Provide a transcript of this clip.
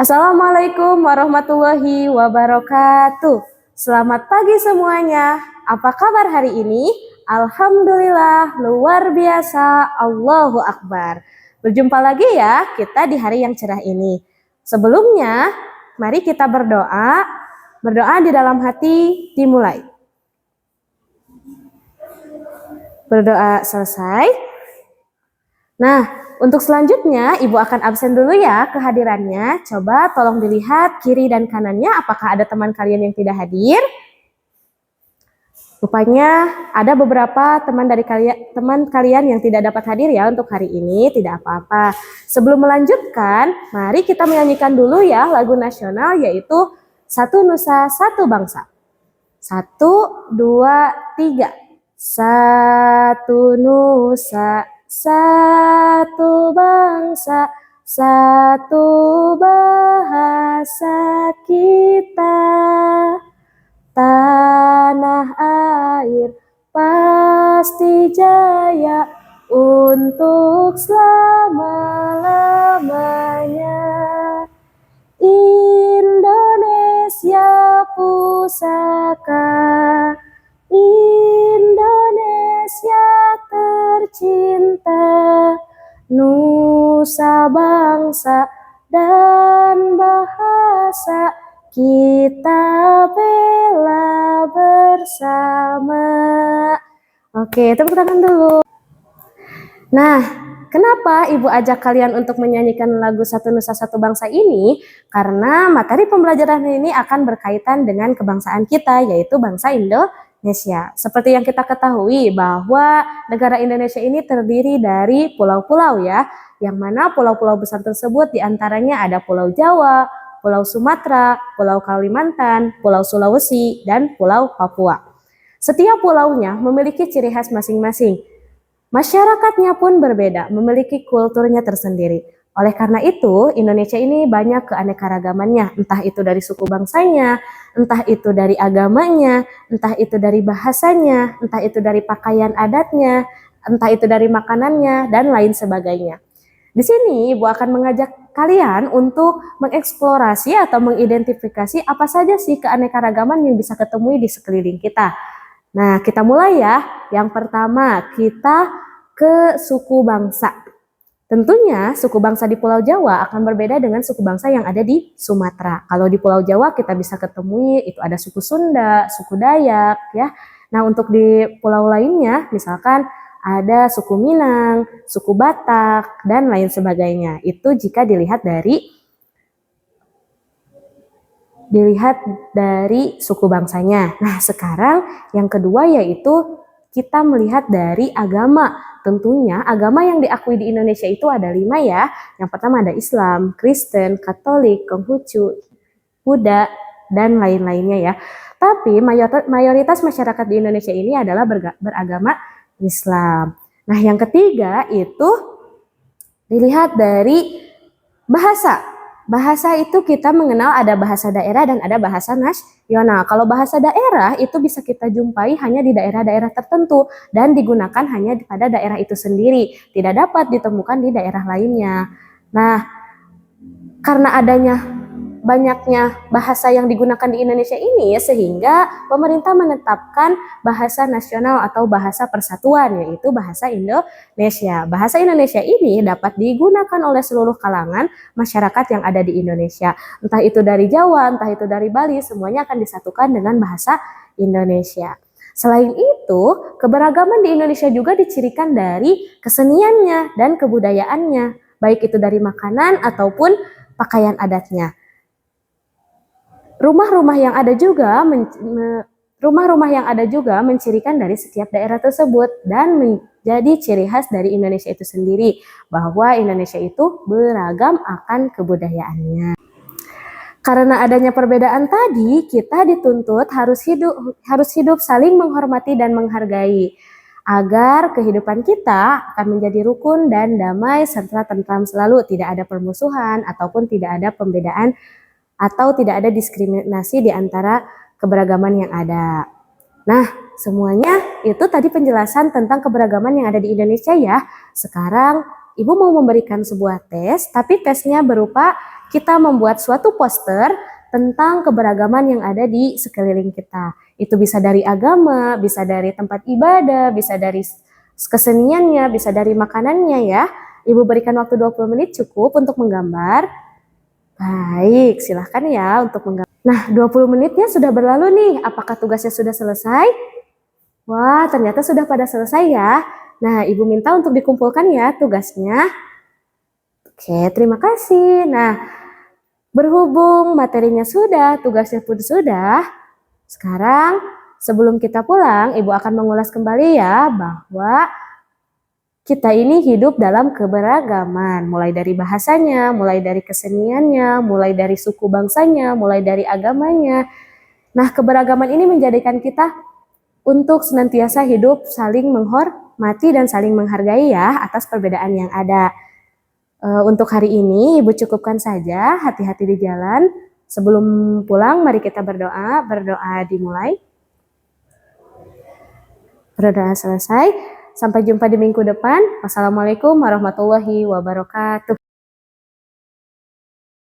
Assalamualaikum warahmatullahi wabarakatuh. Selamat pagi semuanya. Apa kabar hari ini? Alhamdulillah, luar biasa. Allahu Akbar. Berjumpa lagi ya kita di hari yang cerah ini. Sebelumnya, mari kita berdoa. Berdoa di dalam hati dimulai. Berdoa selesai. Nah, untuk selanjutnya, Ibu akan absen dulu ya kehadirannya. Coba tolong dilihat kiri dan kanannya apakah ada teman kalian yang tidak hadir. Rupanya ada beberapa teman kalian yang tidak dapat hadir ya untuk hari ini, tidak apa-apa. Sebelum melanjutkan, mari kita menyanyikan dulu ya lagu nasional yaitu Satu Nusa Satu Bangsa. 1, 2, 3. Satu nusa, satu bangsa, satu bahasa kita. Tanah air pasti jaya untuk selama-lamanya. Indonesia pusaka, Indonesia tercinta, nusa bangsa dan bahasa kita bela bersama. Oke, tepuk tangan dulu. Nah, kenapa Ibu ajak kalian untuk menyanyikan lagu Satu Nusa Satu Bangsa ini? Karena materi pembelajaran ini akan berkaitan dengan kebangsaan kita, yaitu bangsa Indonesia. Seperti yang kita ketahui bahwa negara Indonesia ini terdiri dari pulau-pulau ya, yang mana pulau-pulau besar tersebut diantaranya ada Pulau Jawa, Pulau Sumatera, Pulau Kalimantan, Pulau Sulawesi, dan Pulau Papua. Setiap pulaunya memiliki ciri khas masing-masing. Masyarakatnya pun berbeda, memiliki kulturnya tersendiri. Oleh karena itu, Indonesia ini banyak keanekaragamannya, entah itu dari suku bangsanya, entah itu dari agamanya, entah itu dari bahasanya, entah itu dari pakaian adatnya, entah itu dari makanannya, dan lain sebagainya. Di sini, Ibu akan mengajak kalian untuk mengeksplorasi atau mengidentifikasi apa saja sih keanekaragaman yang bisa ketemui di sekeliling kita. Nah, kita mulai ya. Yang pertama, kita ke suku bangsa. Tentunya suku bangsa di Pulau Jawa akan berbeda dengan suku bangsa yang ada di Sumatera. Kalau di Pulau Jawa kita bisa ketemui itu ada suku Sunda, suku Dayak ya. Nah, untuk di pulau lainnya misalkan ada suku Minang, suku Batak, dan lain sebagainya. Itu jika dilihat dari suku bangsanya. Nah, sekarang yang kedua yaitu kita melihat dari agama. Tentunya agama yang diakui di Indonesia itu ada 5 ya. Yang pertama ada Islam, Kristen, Katolik, Konghucu, Buddha, dan lain-lainnya ya. Tapi mayoritas masyarakat di Indonesia ini adalah beragama Islam. Nah, yang ketiga itu dilihat dari bahasa. Bahasa itu kita mengenal ada bahasa daerah dan ada bahasa nasional. Kalau bahasa daerah itu bisa kita jumpai hanya di daerah-daerah tertentu dan digunakan hanya pada daerah itu sendiri. Tidak dapat ditemukan di daerah lainnya. Nah, karena adanya banyaknya bahasa yang digunakan di Indonesia ini sehingga pemerintah menetapkan bahasa nasional atau bahasa persatuan yaitu bahasa Indonesia. Bahasa Indonesia ini dapat digunakan oleh seluruh kalangan masyarakat yang ada di Indonesia. Entah itu dari Jawa, entah itu dari Bali, semuanya akan disatukan dengan bahasa Indonesia. Selain itu, keberagaman di Indonesia juga dicirikan dari keseniannya dan kebudayaannya, baik itu dari makanan ataupun pakaian adatnya. Rumah-rumah yang ada juga mencirikan dari setiap daerah tersebut dan menjadi ciri khas dari Indonesia itu sendiri bahwa Indonesia itu beragam akan kebudayaannya. Karena adanya perbedaan tadi, kita dituntut harus hidup saling menghormati dan menghargai agar kehidupan kita akan menjadi rukun dan damai serta tentram selalu, tidak ada permusuhan ataupun tidak ada pembedaan atau tidak ada diskriminasi di antara keberagaman yang ada. Nah, semuanya itu tadi penjelasan tentang keberagaman yang ada di Indonesia ya. Sekarang Ibu mau memberikan sebuah tes, tapi tesnya berupa kita membuat suatu poster tentang keberagaman yang ada di sekeliling kita. Itu bisa dari agama, bisa dari tempat ibadah, bisa dari keseniannya, bisa dari makanannya ya. Ibu berikan waktu 20 menit cukup untuk menggambar. Baik, silahkan ya untuk menggambar. Nah, 20 menitnya sudah berlalu nih. Apakah tugasnya sudah selesai? Wah, ternyata sudah pada selesai ya. Nah, Ibu minta untuk dikumpulkan ya tugasnya. Oke, terima kasih. Nah, berhubung materinya sudah, tugasnya pun sudah, sekarang sebelum kita pulang, Ibu akan mengulas kembali ya bahwa kita ini hidup dalam keberagaman, mulai dari bahasanya, mulai dari keseniannya, mulai dari suku bangsanya, mulai dari agamanya. Nah, keberagaman ini menjadikan kita untuk senantiasa hidup saling menghormati dan saling menghargai ya atas perbedaan yang ada. Untuk hari ini Ibu cukupkan saja, hati-hati di jalan. Sebelum pulang mari kita berdoa, berdoa dimulai. Berdoa selesai, sampai jumpa di minggu depan. Wassalamualaikum warahmatullahi wabarakatuh.